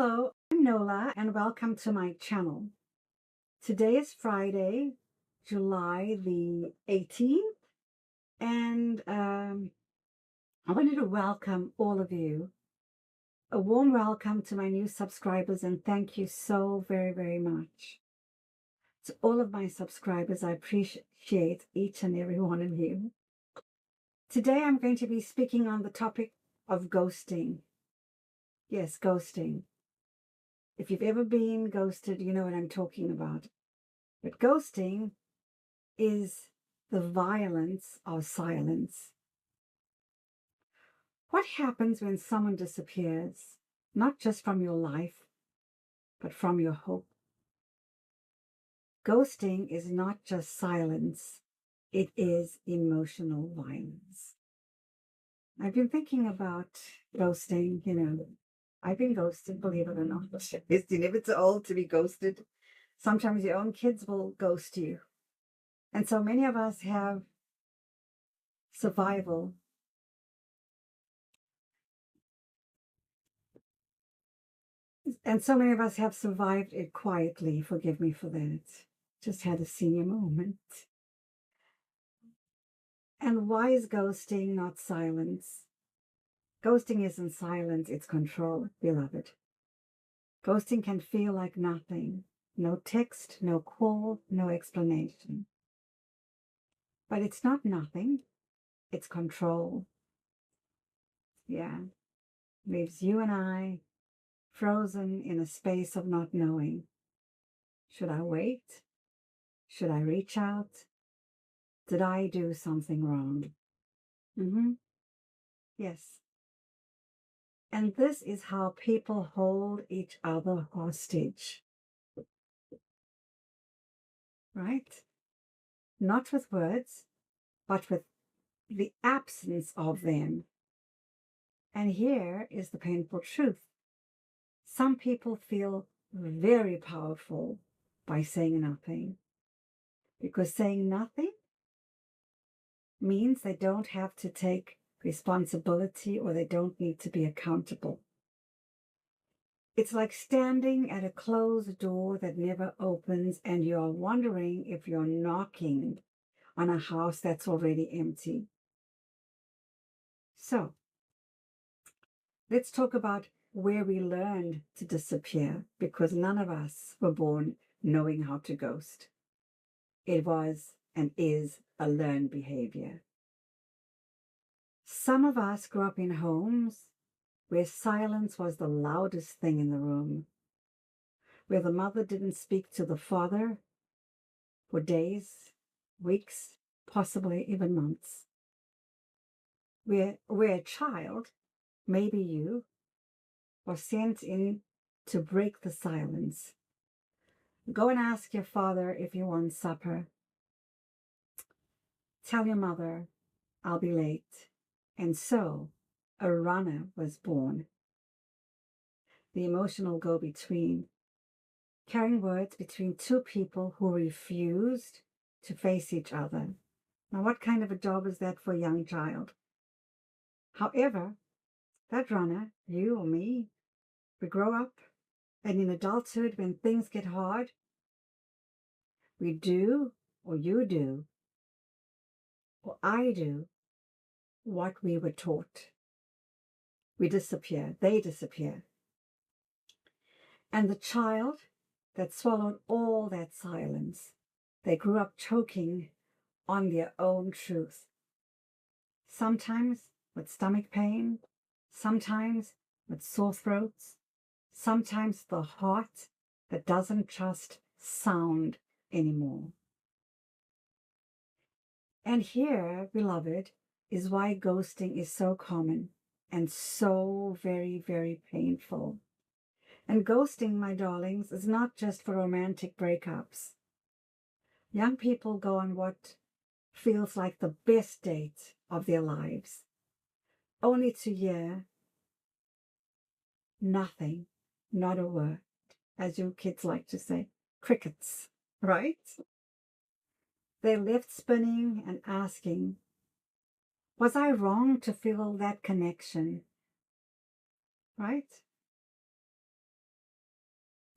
Hello, I'm Nola and welcome to my channel. Today is Friday, July the 18th, and I wanted to welcome all of you. A warm welcome to my new subscribers and thank you so very, very much. To all of my subscribers, I appreciate each and every one of you. Today I'm going to be speaking on the topic of ghosting. Yes, ghosting. If you've ever been ghosted, you know what I'm talking about. But ghosting is the violence of silence. What happens when someone disappears, not just from your life, but from your hope? Ghosting is not just silence, it is emotional violence. I've been thinking about ghosting, I've been ghosted, believe it or not. You're never too old to be ghosted. Sometimes your own kids will ghost you. And so many of us have survival. And so many of us have survived it quietly. Forgive me for that. Just had a senior moment. And why is ghosting not silence? Ghosting isn't silence, it's control, beloved. Ghosting can feel like nothing. No text, no call, no explanation. But it's not nothing, it's control. Yeah. Leaves you and I frozen in a space of not knowing. Should I wait? Should I reach out? Did I do something wrong? Yes. And this is how people hold each other hostage, right? Not with words, but with the absence of them. And here is the painful truth. Some people feel very powerful by saying nothing, because saying nothing means they don't have to take responsibility or they don't need to be accountable. It's like standing at a closed door that never opens and you're wondering if you're knocking on a house that's already empty. So, let's talk about where we learned to disappear, because none of us were born knowing how to ghost. It was and is a learned behavior. Some of us grew up in homes where silence was the loudest thing in the room, where the mother didn't speak to the father for days, weeks, possibly even months. Where a child, maybe you, was sent in to break the silence. Go and ask your father if he wants supper. Tell your mother, I'll be late. And so a runner was born. The emotional go-between, carrying words between two people who refused to face each other. Now, what kind of a job is that for a young child? However, that runner, you or me, we grow up, and in adulthood, when things get hard, we do, or you do, or I do, what we were taught. We disappear, they disappear. And the child that swallowed all that silence, they grew up choking on their own truth. Sometimes with stomach pain, sometimes with sore throats, sometimes the heart that doesn't trust sound anymore. And here, beloved, is why ghosting is so common and so very, very painful. And ghosting, my darlings, is not just for romantic breakups. Young people go on what feels like the best date of their lives, only to hear nothing, not a word, as you kids like to say, crickets, right? They're left spinning and asking, was I wrong to feel that connection? Right?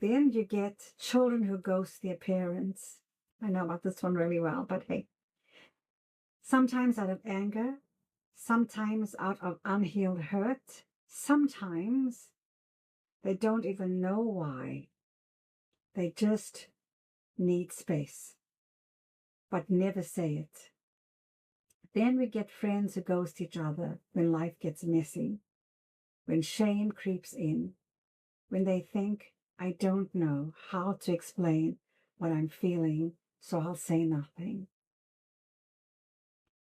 Then you get children who ghost their parents. I know about this one really well, but hey, sometimes out of anger, sometimes out of unhealed hurt, sometimes they don't even know why. They just need space, but never say it. Then we get friends who ghost each other when life gets messy, when shame creeps in, when they think, I don't know how to explain what I'm feeling, so I'll say nothing.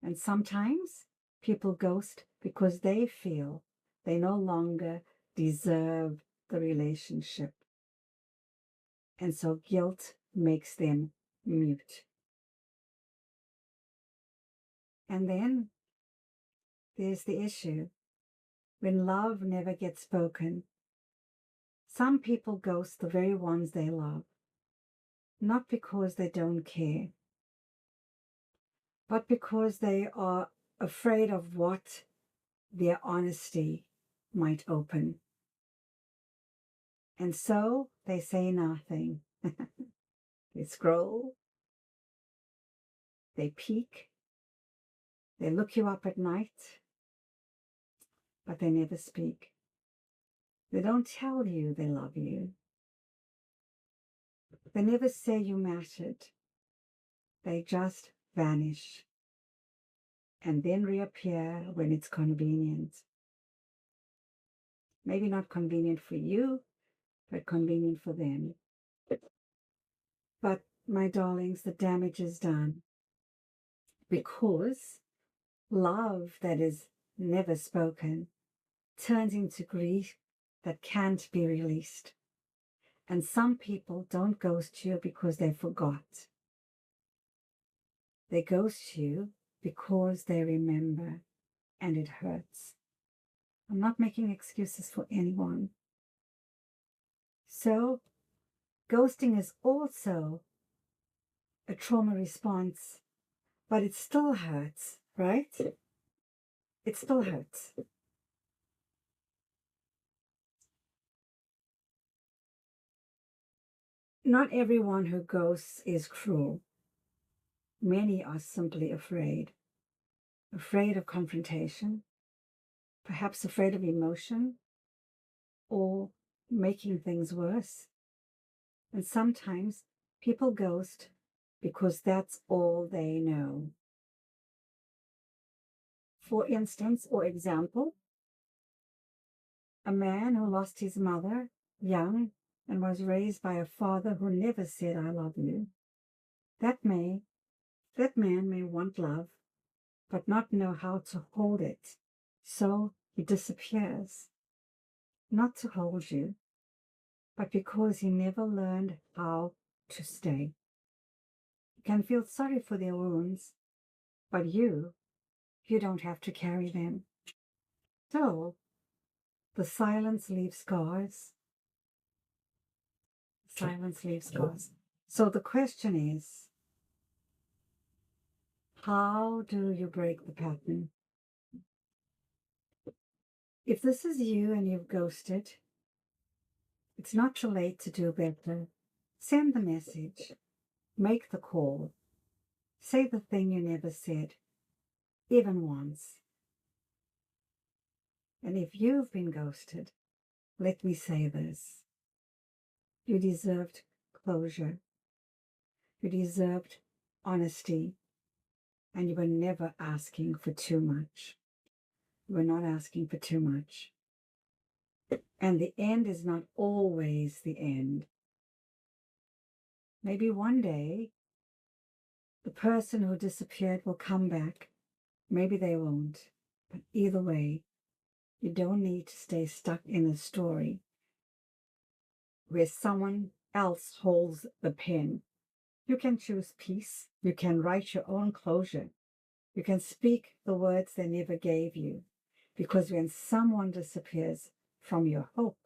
And sometimes people ghost because they feel they no longer deserve the relationship. And so guilt makes them mute. And then there's the issue when love never gets spoken. Some people ghost the very ones they love, not because they don't care, but because they are afraid of what their honesty might open. And so they say nothing. They scroll, they peek, they look you up at night, but they never speak. They don't tell you they love you. They never say you mattered. They just vanish and then reappear when it's convenient. Maybe not convenient for you, but convenient for them. But my darlings, the damage is done because love that is never spoken turns into grief that can't be released. And some people don't ghost you because they forgot. They ghost you because they remember, and it hurts. I'm not making excuses for anyone. So, ghosting is also a trauma response, but it still hurts, right? It still hurts. Not everyone who ghosts is cruel. Many are simply afraid. Afraid of confrontation, perhaps afraid of emotion, or making things worse. And sometimes people ghost because that's all they know. For instance, or example, a man who lost his mother young and was raised by a father who never said, I love you. That man may want love, but not know how to hold it. So he disappears, not to hold you, but because he never learned how to stay. You can feel sorry for their wounds, but you don't have to carry them. So the silence leaves scars. Silence leaves scars. So the question is, how do you break the pattern? If this is you and you've ghosted, it's not too late to do better. Send the message. Make the call. Say the thing you never said, even once. And if you've been ghosted, let me say this. You deserved closure. You deserved honesty. And you were never asking for too much. You were not asking for too much. And the end is not always the end. Maybe one day, the person who disappeared will come back. Maybe they won't. But either way, you don't need to stay stuck in a story where someone else holds the pen. You can choose peace. You can write your own closure. You can speak the words they never gave you. Because when someone disappears from your hope,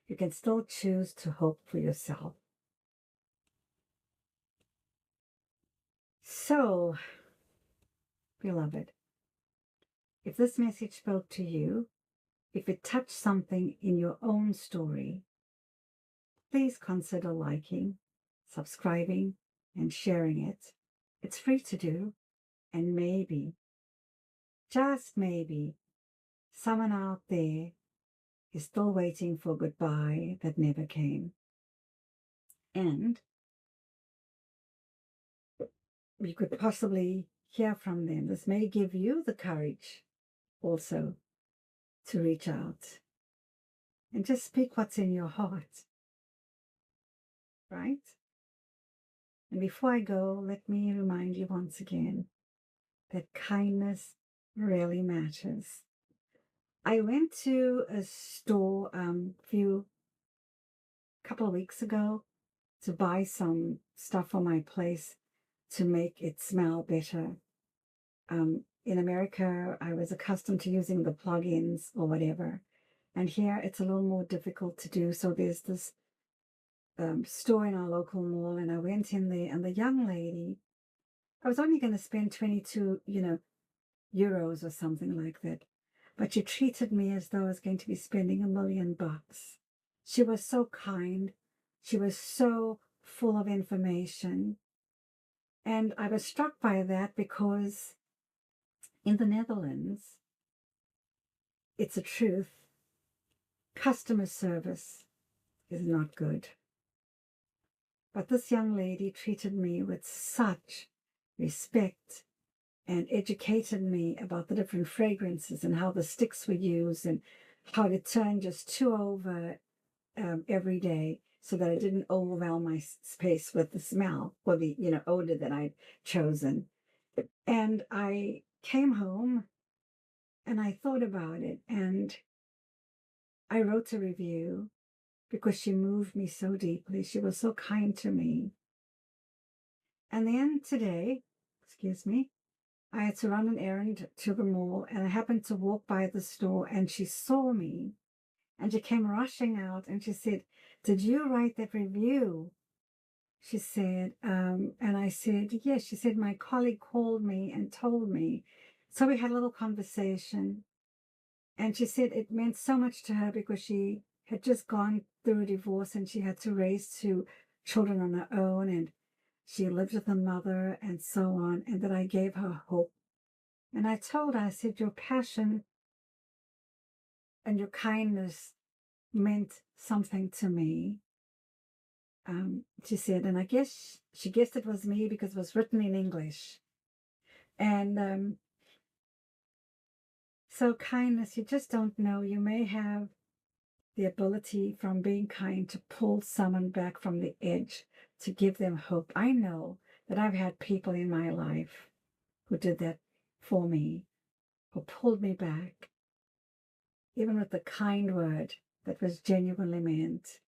you can still choose to hope for yourself. So, beloved, if this message spoke to you, if it touched something in your own story, please consider liking, subscribing, and sharing it. It's free to do, and maybe, just maybe, someone out there is still waiting for goodbye that never came. And you could possibly hear from them. This may give you the courage also to reach out and just speak what's in your heart, right? And before I go, let me remind you once again that kindness really matters. I went to a store couple of weeks ago to buy some stuff for my place to make it smell better. In America, I was accustomed to using the plugins or whatever. And here it's a little more difficult to do. So there's this store in our local mall, and I went in there, and the young lady, I was only going to spend 22, euros or something like that. But she treated me as though I was going to be spending $1 million. She was so kind. She was so full of information. And I was struck by that because in the Netherlands, it's a truth, customer service is not good. But this young lady treated me with such respect and educated me about the different fragrances and how the sticks were used and how to turn just 2 over every day so that I didn't overwhelm my space with the smell or the odor that I'd chosen. And I came home and I thought about it, and I wrote a review because she moved me so deeply. She was so kind to me. And then today, excuse me, I had to run an errand to the mall, and I happened to walk by the store, and she saw me, and she came rushing out, and she said, "Did you write that review?" She said, and I said, "Yes." She said, "My colleague called me and told me." So we had a little conversation, and she said it meant so much to her because she had just gone through a divorce and she had to raise 2 children on her own, and she lived with her mother and so on, and that I gave her hope. And I told her, I said, your passion and your kindness meant something to me. She said, and I guess she guessed it was me because it was written in English. And so kindness, you just don't know. You may have the ability from being kind to pull someone back from the edge, to give them hope. I know that I've had people in my life who did that for me, who pulled me back, even with the kind word that was genuinely meant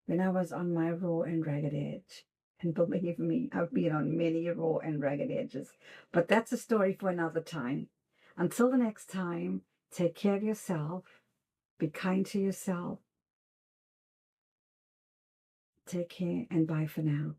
when I was on my raw and ragged edge. And believe me, I've been on many raw and ragged edges. But that's a story for another time. Until the next time, take care of yourself. Be kind to yourself. Take care and bye for now.